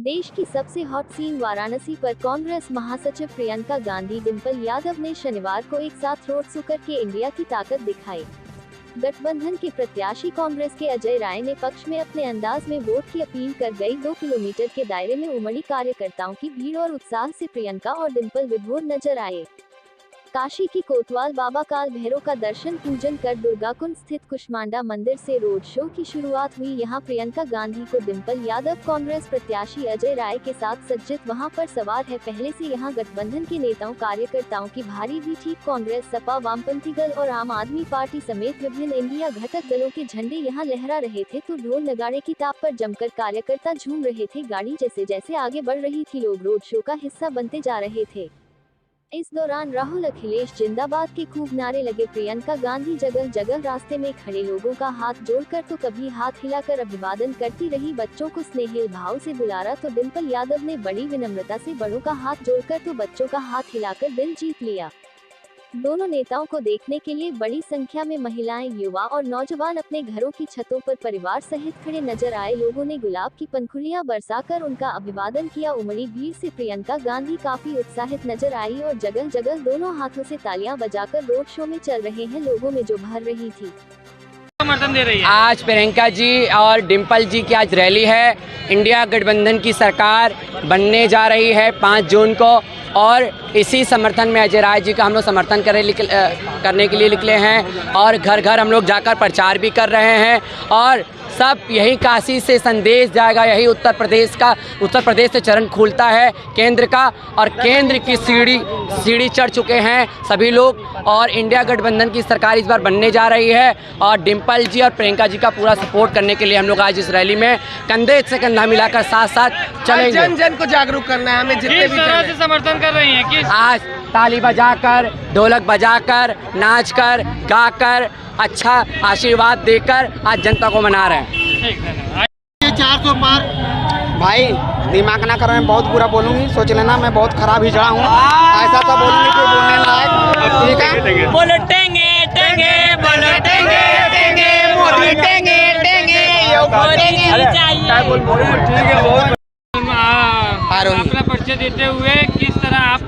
देश की सबसे हॉट सीन वाराणसी पर कांग्रेस महासचिव प्रियंका गांधी डिंपल यादव ने शनिवार को एक साथ रोड शो करके इंडिया की ताकत दिखाई। गठबंधन के प्रत्याशी कांग्रेस के अजय राय ने पक्ष में अपने अंदाज में वोट की अपील कर गई। 2 किलोमीटर के दायरे में उमड़ी कार्यकर्ताओं की भीड़ और उत्साह से प्रियंका और डिंपल विभोर नजर आए। काशी की कोतवाल बाबा काल भैरव का दर्शन पूजन कर दुर्गाकुंड स्थित कुष्मांडा मंदिर से रोड शो की शुरुआत हुई। यहां प्रियंका गांधी को डिंपल यादव कांग्रेस प्रत्याशी अजय राय के साथ सज्जित वहां पर सवार है। पहले से यहां गठबंधन के नेताओं कार्यकर्ताओं की भारी भी थी। कांग्रेस, सपा, वामपंथी दल और आम आदमी पार्टी समेत विभिन्न इंडिया घटक दलों के झंडे यहां लहरा रहे थे तो ढोल नगाड़े की ताप पर जमकर कार्यकर्ता झूम रहे थे। गाड़ी जैसे जैसे आगे बढ़ रही थी, लोग रोड शो का हिस्सा बनते जा रहे थे। इस दौरान राहुल, अखिलेश जिंदाबाद के खूब नारे लगे। प्रियंका गांधी जगह जगह रास्ते में खड़े लोगों का हाथ जोड़कर तो कभी हाथ हिलाकर अभिवादन करती रही। बच्चों को स्नेहिल भाव से बुलारा तो डिंपल यादव ने बड़ी विनम्रता से बड़ों का हाथ जोड़कर तो बच्चों का हाथ हिलाकर दिल जीत लिया। दोनों नेताओं को देखने के लिए बड़ी संख्या में महिलाएं, युवा और नौजवान अपने घरों की छतों पर परिवार सहित खड़े नजर आए। लोगों ने गुलाब की पंखुड़ियां बरसाकर उनका अभिवादन किया। उमड़ी भीड़ से प्रियंका गांधी काफी उत्साहित नजर आई और जगह जगह दोनों हाथों से तालियां बजाकर रोड शो में चल रहे हैं लोगों में जो भर रही थी। समर्थन दे रही है। आज प्रियंका जी और डिंपल जी की आज रैली है। इंडिया गठबंधन की सरकार बनने जा रही है 5 जून को और इसी समर्थन में अजय राय जी का हम लोग समर्थन करने के लिए निकले हैं और घर घर हम लोग जाकर प्रचार भी कर रहे हैं और सब यही काशी से संदेश जाएगा। यही उत्तर प्रदेश से चरण खुलता है केंद्र का और केंद्र की सीढ़ी चढ़ चुके हैं सभी लोग और इंडिया गठबंधन की सरकार इस बार बनने जा रही है और डिंपल जी और प्रियंका जी का पूरा सपोर्ट करने के लिए हम लोग आज इस रैली में कंधे से कंधा मिलाकर साथ साथ चलेंगे। जन जन को जागरूक करना है हमें। जितने भी तरह से समर्थन कर रही हैं किस आज ताली बजाकर, ढोलक बजाकर, नाचकर, गाकर, अच्छा आशीर्वाद देकर आज जनता को मना रहे हैं। 400 पार भाई दिमाग ना करो, मैं बहुत बुरा बोलूंगी, सोच लेना मैं बहुत खराब ही जड़ा हूँ। ऐसा तो बोलूंगी कि बोलने लायक। ठीक है, बोलो टेंगे टेंगे, बोलो टेंगे टेंगे, मोदी टेंगे टेंगे, यो अपना परिचय देते हुए किस तरह आप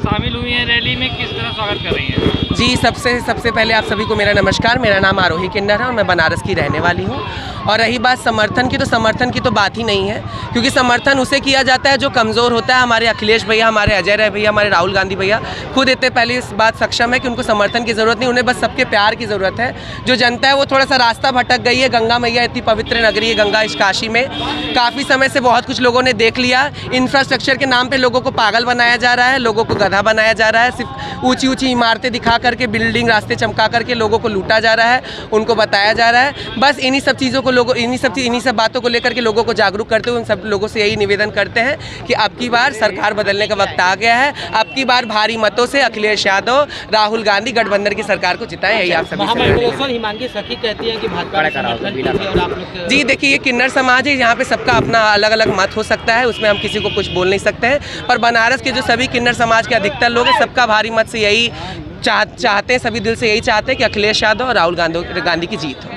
शामिल हुई हैं रैली में, किस तरह स्वागत कर रही हैं? जी सबसे पहले आप सभी को मेरा नमस्कार। मेरा नाम आरोही किन्नर है और मैं बनारस की रहने वाली हूँ। और रही बात समर्थन की तो बात ही नहीं है, क्योंकि समर्थन उसे किया जाता है जो कमज़ोर होता है। हमारे अखिलेश भैया, हमारे अजय राय भैया, हमारे राहुल गांधी भैया खुद इतने पहले इस बात सक्षम है कि उनको समर्थन की ज़रूरत नहीं, उन्हें बस सबके प्यार की ज़रूरत है। जो जनता है वो थोड़ा सा रास्ता भटक गई है। गंगा मैया इतनी पवित्र नगरी है गंगा, इस काशी में काफ़ी समय से बहुत कुछ लोगों ने देख लिया। इंफ्रास्ट्रक्चर के नाम पर लोगों को पागल बनाया जा रहा है, लोगों को गधा बनाया जा रहा है। सिर्फ ऊँची ऊँची इमारतें दिखा करके, बिल्डिंग, रास्ते चमका करके लोगों को लूटा जा रहा है, उनको बताया जा रहा है। बस इन्हीं सब चीज़ों को इन्हीं सब बातों को लेकर के लोगों को जागरूक करते हुए उन सब लोगों से यही निवेदन करते हैं कि अब की बार सरकार बदलने का वक्त आ गया है। अब की बार भारी मतों से अखिलेश यादव, राहुल गांधी गठबंधन की सरकार को जिताएं, यही आप सभी से। हिमांगी सखी कहती है कि भाजपा। जी देखिए, ये किन्नर समाज है, यहाँ पे सबका अपना अलग अलग मत हो सकता है, उसमें हम किसी को कुछ बोल नहीं सकते हैं। पर बनारस के जो सभी किन्नर समाज के अधिकतर लोग हैं, सबका भारी मत से यही चाहते हैं, सभी दिल से यही चाहते हैं कि अखिलेश यादव और राहुल गांधी की जीत हो।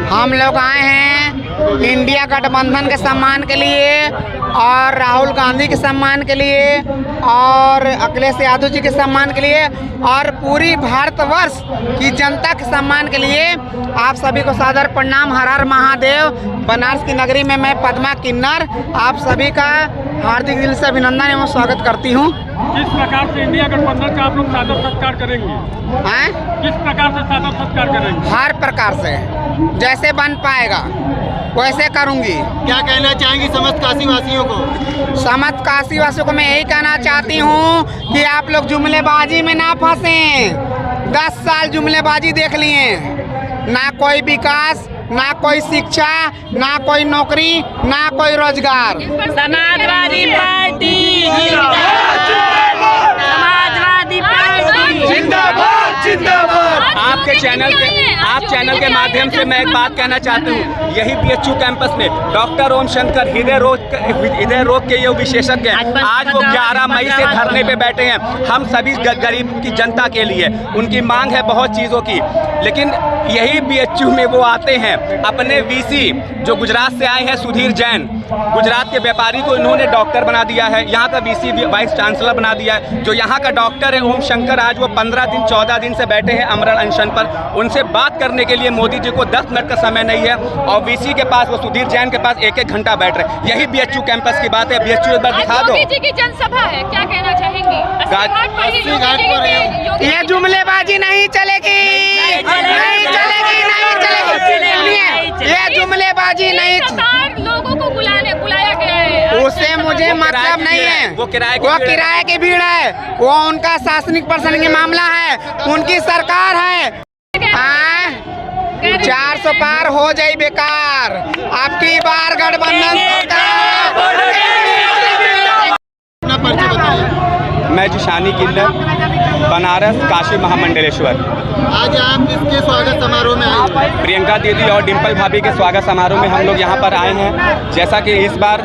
हम लोग आए हैं इंडिया गठबंधन के सम्मान के लिए और राहुल गांधी के सम्मान के लिए और अखिलेश यादव जी के सम्मान के लिए और पूरी भारतवर्ष की जनता के सम्मान के लिए। आप सभी को सादर प्रणाम। हर हर महादेव। बनारस की नगरी में मैं पद्मा किन्नर आप सभी का हार्दिक दिल से अभिनंदन एवं स्वागत करती हूँ। किस प्रकार से इंडिया गठबंधन का आप लोग सादर सत्कार करेंगे? हैं? किस प्रकार से सादर सत्कार करेंगे? हर प्रकार से जैसे बन पाएगा वैसे करूँगी। क्या कहना चाहेंगी समस्त काशी वासियों को? समस्त काशी वासियों को मैं यही कहना चाहती हूँ कि आप लोग जुमलेबाजी में ना फंसें। 10 साल जुमलेबाजी देख लिए, ना कोई विकास, ना कोई शिक्षा, ना कोई नौकरी, ना कोई रोजगार। समाजवादी पार्टी जिंदाबाद, समाजवादी पार्टी जिंदाबाद जिंदाबाद। आपके चैनल के माध्यम से मैं एक बात कहना चाहती हूँ। यही BHU कैंपस में डॉक्टर ओम शंकर हृदय रोग के ये विशेषज्ञ हैं। आज वो 11 मई से धरने पे बैठे हैं, हम सभी गरीब की जनता के लिए। उनकी मांग है बहुत चीज़ों की, लेकिन यही BHU में वो आते हैं। अपने VC जो गुजरात से आए हैं सुधीर जैन, गुजरात के व्यापारी को इन्होंने डॉक्टर बना दिया है, यहाँ का VC वाइस चांसलर बना दिया है। जो यहाँ का डॉक्टर है ओम शंकर, आज वो 15 दिन 14 दिन से बैठे हैं अमरण अनशन पर। उनसे बात करने के लिए मोदी जी को 10 मिनट का समय नहीं है, और VC के पास, वो सुधीर जैन के पास 1-1 घंटा बैठ रहे। यही BHU कैंपस की बात है। BHU एक बार दिखा दो। मोदी जी की जनसभा है, क्या कहना चाहेंगे? ये जुमलेबाजी नहीं चलेगी, नहीं चलेगी, नहीं चलेगी। ये जुमलेबाजी नहीं, लोगों को बुलाया गया है, उससे मुझे मतलब नहीं है। वो किराए की भीड़ है, वो उनका शासनिक प्रशासन का मामला है, उनकी सरकार है। 400 पार हो जाए बेकार, आपकी बार गठबंधन मैं जिशानी किन्नर, बनारस काशी महामंडलेश्वर। आज आप किसके स्वागत समारोह में आए? प्रियंका दीदी और डिम्पल भाभी के स्वागत समारोह में हम लोग यहाँ पर आए हैं। जैसा कि इस बार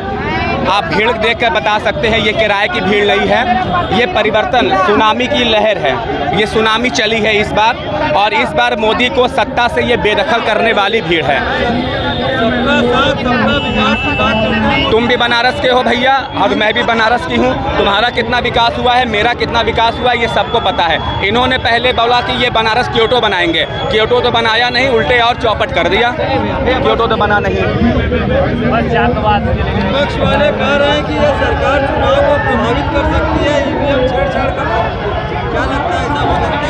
आप भीड़ देखकर बता सकते हैं, ये किराए की भीड़ नहीं है, ये परिवर्तन सुनामी की लहर है। ये सुनामी चली है इस बार, और इस बार मोदी को सत्ता से ये बेदखल करने वाली भीड़ है। तुम भी बनारस के हो भैया, और मैं भी बनारस की हूँ। तुम्हारा कितना विकास हुआ है, मेरा कितना विकास हुआ है, ये सबको पता है। इन्होंने पहले बोला कि ये बनारस क्योटो बनाएंगे, क्योटो तो बनाया नहीं, उल्टे और चौपट कर दिया। क्योटो तो बना नहीं। कह रहे हैं कि ये सरकार चुनाव को प्रभावित कर सकती है, EVM छेड़छाड़ कर सकती है, क्या लगता है?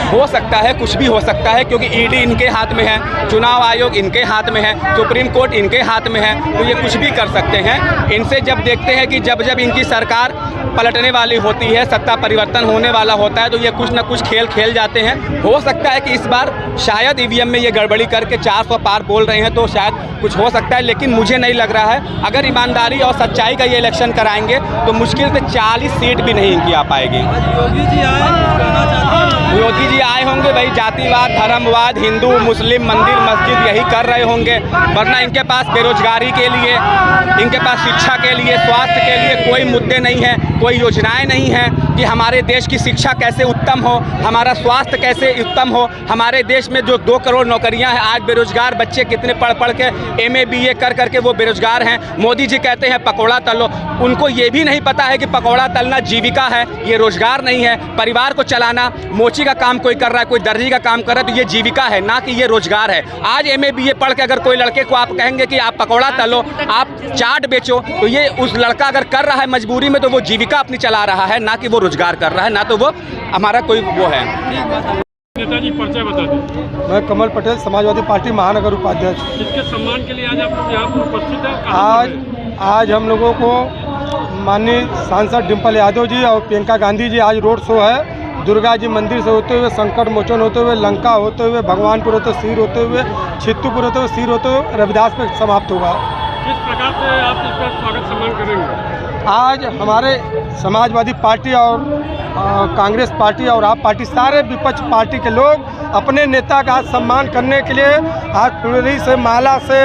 हो सकता है, कुछ भी हो सकता है, क्योंकि ED इनके हाथ में है, चुनाव आयोग इनके हाथ में है, सुप्रीम कोर्ट इनके हाथ में है, तो ये कुछ भी कर सकते हैं। इनसे जब देखते हैं कि जब इनकी सरकार पलटने वाली होती है, सत्ता परिवर्तन होने वाला होता है, तो ये कुछ ना कुछ खेल खेल जाते हैं। हो सकता है कि इस बार शायद EVM में ये गड़बड़ी करके 400 पार बोल रहे हैं, तो शायद कुछ हो सकता है, लेकिन मुझे नहीं लग रहा है। अगर ईमानदारी और सच्चाई का ये इलेक्शन कराएंगे तो मुश्किल से 40 सीट भी नहीं इनकी आ पाएगी। योगी जी आए होंगे भाई, जातिवाद, धर्मवाद, हिंदू मुस्लिम मंदिर मस्जिद यही कर रहे होंगे, वरना इनके पास बेरोजगारी के लिए, इनके पास शिक्षा के लिए, स्वास्थ्य के लिए कोई मुद्दे नहीं हैं, कोई योजनाएं नहीं हैं कि हमारे देश की शिक्षा कैसे उत्तम हो, हमारा स्वास्थ्य कैसे उत्तम हो। हमारे देश में जो 2 करोड़ नौकरियां हैं, आज बेरोजगार बच्चे कितने पढ़ के MA BA कर के वो बेरोजगार हैं। मोदी जी कहते हैं पकौड़ा तलो, उनको ये भी नहीं पता है कि पकौड़ा तलना जीविका है, ये रोजगार नहीं है। परिवार को चलाना, मोची का काम कोई कर रहा है, कोई दर्जी का काम कर रहा है, तो ये जीविका है, ना कि ये रोजगार है। आज MA BA पढ़ के अगर कोई लड़के को आप कहेंगे कि आप पकौड़ा तलो, आप चाट बेचो, तो ये उस लड़का अगर कर रहा है मजबूरी में, तो वो जीविका अपनी चला रहा है, ना कि वो रोजगार कर रहा है, ना तो वो हमारा कोई वो है। नेताजी परिचय बता दें। मैं कमल पटेल, समाजवादी पार्टी महानगर उपाध्यक्ष। इसके सम्मान के लिए आज आप लोग यहाँ पर उपस्थित हैं। आज हम लोगों को माननीय सांसद डिम्पल यादव जी और प्रियंका गांधी जी, आज रोड शो है। दुर्गा जी मंदिर से होते हुए, संकट मोचन होते हुए, लंका होते हुए, भगवानपुर होते हुए, सीर होते हुए, छित्तूपुर होते हुए, सीर होते हुए रविदास पे समाप्त होगा। किस प्रकार से आप इसका स्वागत सम्मान करेंगे? आज हमारे समाजवादी पार्टी और कांग्रेस पार्टी और आप पार्टी, सारे विपक्ष पार्टी के लोग अपने नेता का सम्मान करने के लिए आज फुलरी से, माला से,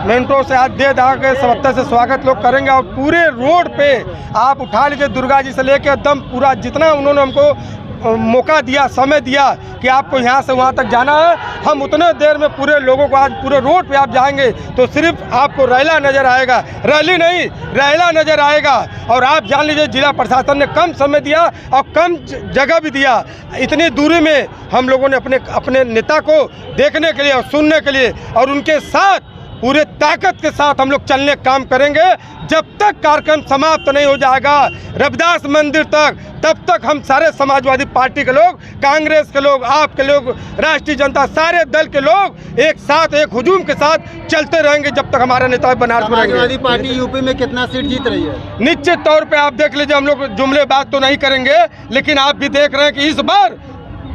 मेंटो से आज दे दा के सबकता से स्वागत लोग करेंगे। और पूरे रोड पे आप उठा लीजिए, दुर्गा जी से लेकर दम पूरा, जितना उन्होंने हमको मौका दिया, समय दिया कि आपको यहाँ से वहाँ तक जाना है, हम उतने देर में पूरे लोगों को, आज पूरे रोड पे आप जाएंगे तो सिर्फ आपको रैला नज़र आएगा, रैली नहीं रैला नज़र आएगा। और आप जान लीजिए, जिला प्रशासन ने कम समय दिया और कम जगह भी दिया। इतनी दूरी में हम लोगों ने अपने नेता को देखने के लिए और सुनने के लिए, और उनके साथ पूरे ताकत के साथ हम लोग चलने काम करेंगे जब तक कार्यक्रम समाप्त नहीं हो जाएगा रविदास मंदिर तक। तब तक हम सारे समाजवादी पार्टी के लोग, कांग्रेस के लोग, आपके लोग, राष्ट्रीय जनता, सारे दल के लोग एक साथ, एक हुजूम के साथ चलते रहेंगे जब तक हमारा नेता बनारस में रहेंगे। समाजवादी पार्टी यूपी में कितना सीट जीत रही है? निश्चित तौर पे आप देख लीजिए, हम लोग जुमले बात तो नहीं करेंगे, लेकिन आप भी देख रहे हैं कि इस बार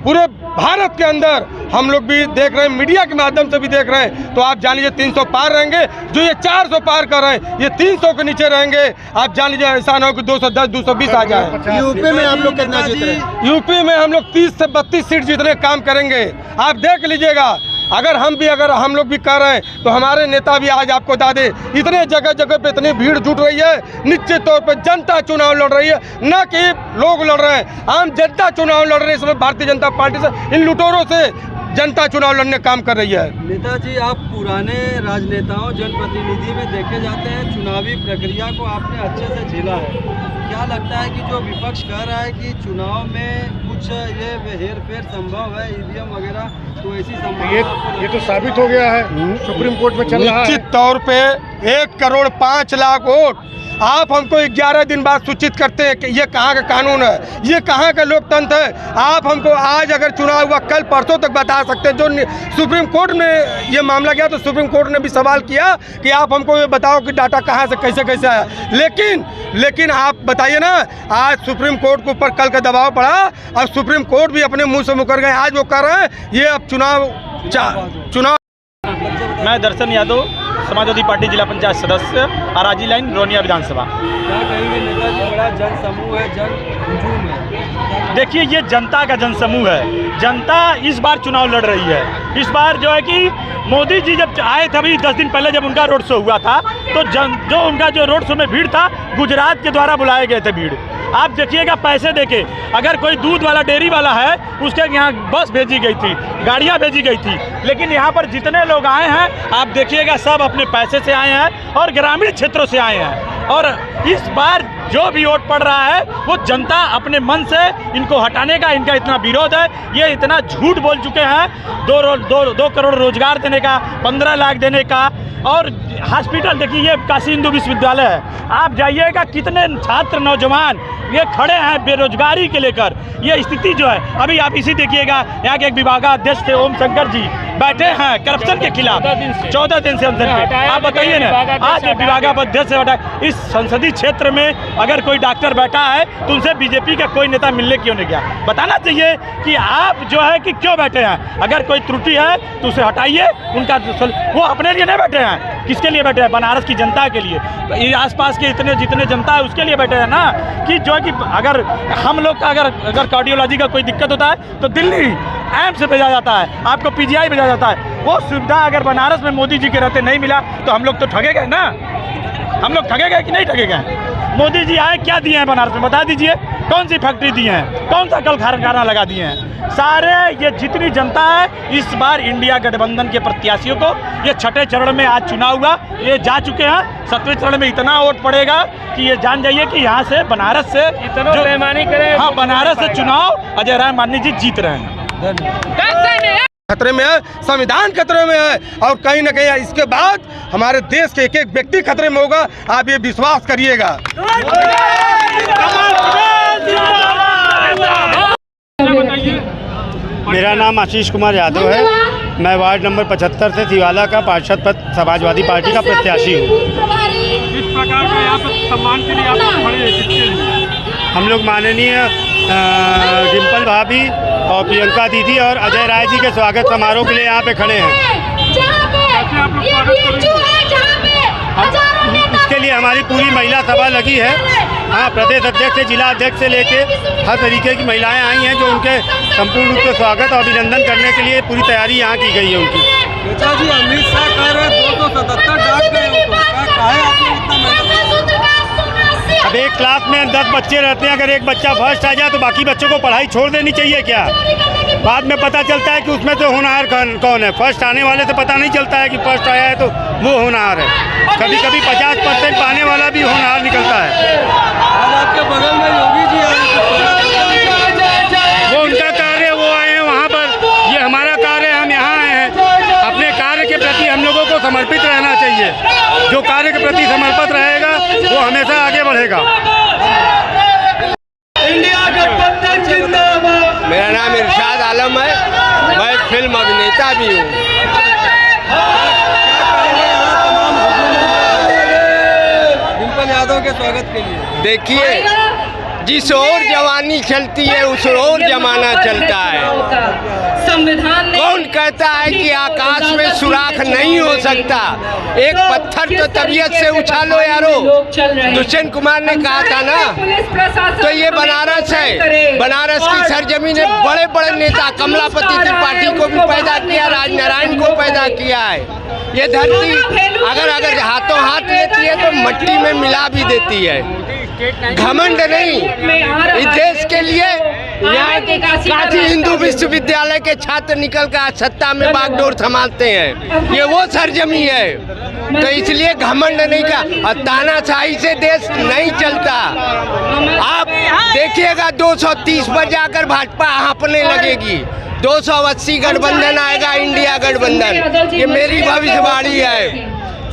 पूरे भारत के अंदर हम लोग भी देख रहे हैं, मीडिया के माध्यम से भी देख रहे हैं, तो आप जान लीजिए 300 पार रहेंगे। जो ये 400 पार कर रहे हैं, ये 300 के नीचे रहेंगे। आप जान लीजिए ऐसा ना हो कि 210 220 आ जाए। यूपी में आप लोग कितना जीत रहे हैं? यूपी में हम लोग 30 से 32 सीट जीतने का काम करेंगे। आप देख लीजिएगा, अगर हम लोग भी कर रहे हैं तो हमारे नेता भी आज आपको बता दे, इतने जगह जगह पे इतनी भीड़ जुट रही है। निश्चित तौर पे जनता चुनाव लड़ रही है, न कि लोग लड़ रहे हैं। आम जनता चुनाव लड़ रही है। इसमें भारतीय जनता पार्टी से, इन लुटेरों से जनता चुनाव लड़ने काम कर रही है। नेताजी, आप पुराने राजनेताओं, जनप्रतिनिधि में देखे जाते हैं, चुनावी प्रक्रिया को आपने अच्छे से झेला है। क्या लगता है कि जो विपक्ष कह रहा है कि चुनाव में कुछ ये हेर फेर संभव है, ईवीएम वगैरह, तो ऐसी संभावना ये तो साबित हो गया है, सुप्रीम कोर्ट में चल रहा है। निश्चित तौर पे 1 करोड़ 5 लाख वोट आप हमको 11 दिन बाद सूचित करते हैं कि ये कहाँ का कानून है, ये कहाँ का लोकतंत्र है। आप हमको आज अगर चुनाव हुआ कल परसों तक बता सकते हैं। जो सुप्रीम कोर्ट में ये मामला गया तो सुप्रीम कोर्ट ने भी सवाल किया कि आप हमको ये बताओ कि डाटा कहाँ से कैसे कैसे आया। लेकिन आप बताइए ना, आज सुप्रीम कोर्ट के ऊपर कल का दबाव पड़ा और सुप्रीम कोर्ट भी अपने मुँह से मुकर गए। आज वो कर रहे हैं ये अब चुनाव। मैं दर्शन यादव, समाजवादी पार्टी जिला पंचायत सदस्य, अराजी लाइन, रोनिया विधानसभा। क्या कहेंगे नेताजी, बड़ा जनसमूह है, जन हुजूम है? देखिए, ये जनता का जनसमूह है। जनता इस बार चुनाव लड़ रही है। इस बार जो है कि मोदी जी जब आए थे, अभी 10 दिन पहले जब उनका रोड शो हुआ था, तो जो उनका जो रोड शो में भीड़ था, गुजरात के द्वारा बुलाए गए थे भीड़। आप देखिएगा, पैसे देके अगर कोई दूध वाला, डेयरी वाला है, उसके यहाँ बस भेजी गई थी, गाड़ियाँ भेजी गई थी। लेकिन यहाँ पर जितने लोग आए हैं, आप देखिएगा, सब अपने पैसे से आए हैं और ग्रामीण क्षेत्रों से आए हैं। और इस बार जो भी वोट पड़ रहा है, वो जनता अपने मन से इनको हटाने का, इनका इतना विरोध है। ये इतना झूठ बोल चुके हैं, 2 करोड़ रोजगार देने का, 15 लाख देने का। और हॉस्पिटल देखिए, ये काशी हिंदू विश्वविद्यालय है, आप जाइएगा, कितने छात्र नौजवान ये खड़े हैं बेरोजगारी के लेकर। ये स्थिति जो है, अभी आप इसी देखिएगा, यहाँ के एक विभागाध्यक्ष थे ओम शंकर जी, बैठे हैं करप्शन के खिलाफ 14 दिन से अनशन पे। आप बताइए ना, आज विभागाध्यक्ष से बैठा, इस संसदीय क्षेत्र में अगर कोई डॉक्टर बैठा है तो उनसे बीजेपी का कोई नेता मिलने क्यों नहीं गया? बताना चाहिए कि आप जो है कि क्यों बैठे हैं। अगर कोई त्रुटि है तो उसे हटाइए। उनका वो अपने लिए नहीं बैठे हैं, किसके लिए बैठे हैं? बनारस की जनता के लिए, ये आसपास के जितने जनता है उसके लिए बैठे हैं ना। कि जो है कि अगर हम लोग का अगर कार्डियोलॉजी का कोई दिक्कत होता है तो दिल्ली एम्स से भेजा जाता है, आपको पीजीआई भेजा जाता है। वो सुविधा अगर बनारस में मोदी जी के रहते नहीं मिला तो हम लोग तो ठगे गए ना। हम लोग ठगे गए कि नहीं ठगे गए? मोदी जी आए, क्या दिए हैं बनारस में, बता दीजिए। कौन सी फैक्ट्री दी हैं, कौन सा कल कारखाना लगा दिए हैं? सारे ये जितनी जनता है, इस बार इंडिया गठबंधन के प्रत्याशियों को, ये 6ठे चरण में आज चुनाव हुआ, ये जा चुके हैं। 7वें चरण में इतना वोट पड़ेगा कि ये जान जाइए कि यहाँ से बनारस से जो बेईमानी करें, हाँ, बनारस से चुनाव अजय राय मानी जी जीत रहे हैं। खतरे में है, संविधान खतरे में है, और कहीं ना कहीं इसके बाद हमारे देश के एक एक व्यक्ति खतरे में होगा। आप ये विश्वास करिएगा। मेरा नाम आशीष कुमार यादव है। मैं वार्ड नंबर 75 से तिवाला का पार्षद पद समाजवादी पार्टी का प्रत्याशी हूँ। किस प्रकार का यहाँ पर सम्मान के लिए आप खड़े हैं? हम लोग माननीय डिम्पल भाभी और प्रियंका दीदी और अजय राय जी के स्वागत समारोह के लिए यहाँ पे खड़े हैं। इसके लिए हमारी पूरी महिला सभा लगी है। हाँ, प्रदेश अध्यक्ष से जिला अध्यक्ष से लेके हर तरीके की महिलाएं आई हैं, जो उनके संपूर्ण रूप से स्वागत और अभिनंदन करने के लिए पूरी तैयारी यहाँ की गई है उनकी। नेताजी, अमित शाह कह रहे हैं 277 डाक गए हो, तो क्या है आपने इतना मेहनत? अब एक क्लास में 10 बच्चे रहते हैं, अगर एक बच्चा फर्स्ट आ जाए तो बाकी बच्चों को पढ़ाई छोड़ देनी चाहिए क्या? बाद में पता चलता है कि उसमें तो होनहार कौन है। फर्स्ट आने वाले से पता नहीं चलता है कि फर्स्ट आया है तो वो होनहार है। कभी कभी 50% पाने वाला भी होनहार निकलता है। आज आपके बगल में योगी जी आए, वो उनका कार्य, वो आए हैं वहाँ पर, ये हमारा कार्य, हम यहाँ आए हैं। अपने कार्य के प्रति हम लोगों को समर्पित रहना चाहिए। जो कार्य के प्रति समर्पित रहेगा वो हमेशा आगे बढ़ेगा। मेरा नाम इरशाद आलम है, मैं फिल्म अभिनेता भी हूँ। डिम्पल यादव के स्वागत के लिए देखिए, जिस ओर जवानी चलती है उस ओर जमाना चलता है। कौन कहता है कि आकाश में सुराख नहीं हो सकता? एक पत्थर तो तबीयत से उछालो यारो। दुष्यंत कुमार ने कहा था ना, तो ये बनारस है, बनारस की सरजमीन ने बड़े बड़े नेता कमलापति त्रिपाठी को भी पैदा किया, राजनारायण को पैदा किया है। ये धरती अगर हाथों हाथ लेती है तो मट्टी में मिला भी देती है। घमंड नहीं, इस देश के लिए यहाँ काशी हिंदू विश्वविद्यालय के छात्र निकल कर सत्ता में बागडोर संभालते हैं। ये वो सरजमी है, तो इसलिए घमंड नहीं का। और तानाशाही से देश नहीं चलता। आप देखिएगा 230 पर जाकर भाजपा हाँपने लगेगी, 280 गठबंधन आएगा, इंडिया गठबंधन। ये मेरी भविष्यवाणी है,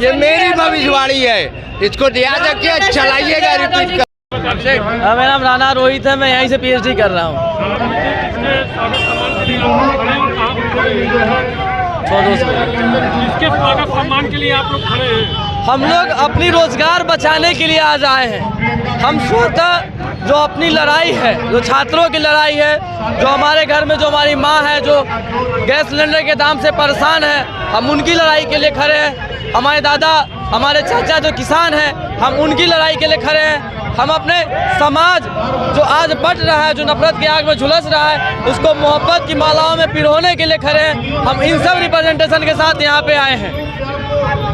ये मेरी भविष्यवाणी है। इसको याद रखिए, चलाइएगा, रिपीट कर। मेरा नाम राणा रोहित है, मैं यहीं से PhD कर रहा हूँ। इसके स्वागत सम्मान के लिए आप लोग खड़े हैं? हम लोग अपनी रोजगार बचाने के लिए आज आए हैं। हम स्वतः जो अपनी लड़ाई है, जो छात्रों की लड़ाई है, जो हमारे घर में जो हमारी माँ है जो गैस सिलेंडर के दाम से परेशान है, हम उनकी लड़ाई के लिए खड़े हैं। हमारे दादा, हमारे चाचा जो किसान हैं, हम उनकी लड़ाई के लिए खड़े हैं। हम अपने समाज जो आज बट रहा है, जो नफरत की आग में झुलस रहा है, उसको मोहब्बत की मालाओं में पिरोने के लिए खड़े हैं। हम इन सब रिप्रेजेंटेशन के साथ यहाँ पे आए हैं।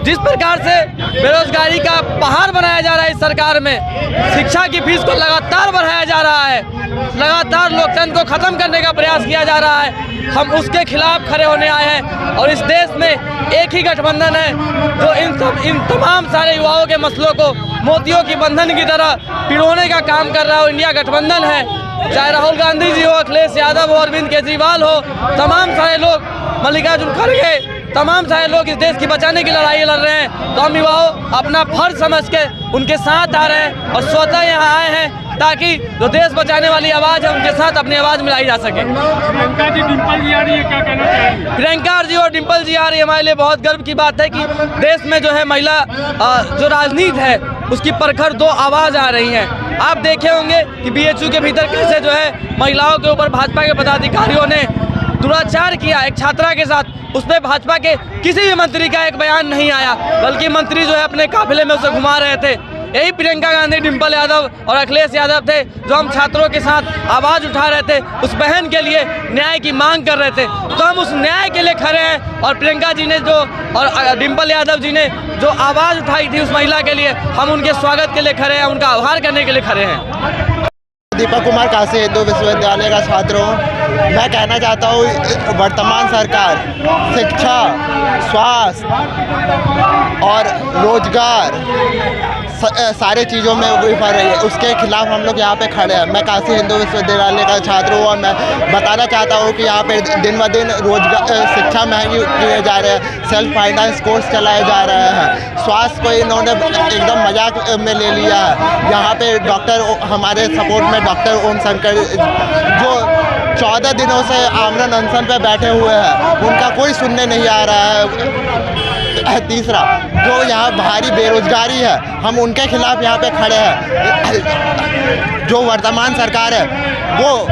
जिस प्रकार से बेरोजगारी का पहाड़ बनाया जा रहा है इस सरकार में, शिक्षा की फीस को लगातार बढ़ाया जा रहा है, लगातार लोकतंत्र को खत्म करने का प्रयास किया जा रहा है, हम उसके खिलाफ खड़े होने आए हैं। और इस देश में एक ही गठबंधन है जो इन तमाम सारे युवाओं के मसलों को मोतियों की बंधन की तरह पिरोने का काम कर रहा है। इंडिया गठबंधन है, चाहे राहुल गांधी जी हो, अखिलेश यादव हो, अरविंद केजरीवाल हो, तमाम सारे लोग, मल्लिकार्जुन खड़गे, तमाम सारे लोग इस देश की बचाने की लड़ाई लड़ रहे हैं। तो हम युवाओं अपना फर्ज समझ के उनके साथ आ रहे हैं और स्वतः यहाँ आए हैं ताकि जो देश बचाने वाली आवाज़ है उनके साथ अपनी आवाज़ मिलाई जा सके। प्रियंका जी, डिम्पल जी आ रही है, क्या कहना चाहेंगे? प्रियंका जी और डिम्पल जी आ रही है, हमारे लिए बहुत गर्व की बात है कि देश में जो है महिला जो राजनीति है उसकी प्रखर 2 आवाज़ आ रही हैं। आप देखे होंगे कि BHU के भीतर कैसे जो है महिलाओं के ऊपर भाजपा के पदाधिकारियों ने दुराचार किया एक छात्रा के साथ। उस पर भाजपा के किसी भी मंत्री का एक बयान नहीं आया, बल्कि मंत्री जो है अपने काफिले में उसे घुमा रहे थे। यही प्रियंका गांधी, डिम्पल यादव और अखिलेश यादव थे जो हम छात्रों के साथ आवाज़ उठा रहे थे, उस बहन के लिए न्याय की मांग कर रहे थे। तो हम उस न्याय के लिए खड़े हैं और प्रियंका जी ने जो और डिम्पल यादव जी ने जो आवाज़ उठाई थी उस महिला के लिए, हम उनके स्वागत के लिए खड़े हैं, उनका आभार करने के लिए खड़े हैं। दीपक कुमार, काशी हिंदू विश्वविद्यालय का छात्र हूँ। मैं कहना चाहता हूँ वर्तमान सरकार शिक्षा, स्वास्थ्य और रोजगार सारे चीज़ों में विफल रही है, उसके खिलाफ हम लोग यहाँ पे खड़े हैं। मैं काशी हिंदू विश्वविद्यालय का छात्र हूँ और मैं बताना चाहता हूँ कि यहाँ पे दिन ब दिन रोजगार शिक्षा महंगी किए जा रहे हैं, सेल्फ फाइनेंस कोर्स चलाए जा रहे हैं, स्वास्थ्य को इन्होंने एकदम मजाक में ले लिया है। यहाँ पे डॉक्टर, हमारे सपोर्ट में डॉक्टर ओम शंकर जो 14 दिनों से आमरण अनशन पे बैठे हुए हैं, उनका कोई सुनने नहीं आ रहा है। तीसरा, जो यहाँ भारी बेरोजगारी है, हम उनके खिलाफ यहाँ पे खड़े हैं। जो वर्तमान सरकार है वो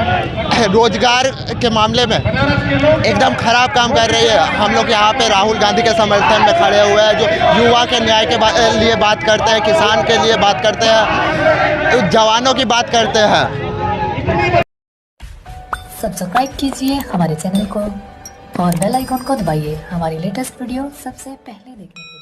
रोजगार के मामले में एकदम खराब काम कर रही है। हम लोग यहाँ पे राहुल गांधी के समर्थन में खड़े हुए हैं, जो युवा के न्याय के लिए बात करते हैं, किसान के लिए बात करते हैं, जवानों की बात करते हैं। सब्सक्राइब कीजिए हमारे चैनल को और बेल आइकॉन को दबाइए हमारी लेटेस्ट वीडियो सबसे पहले देखने के लिए।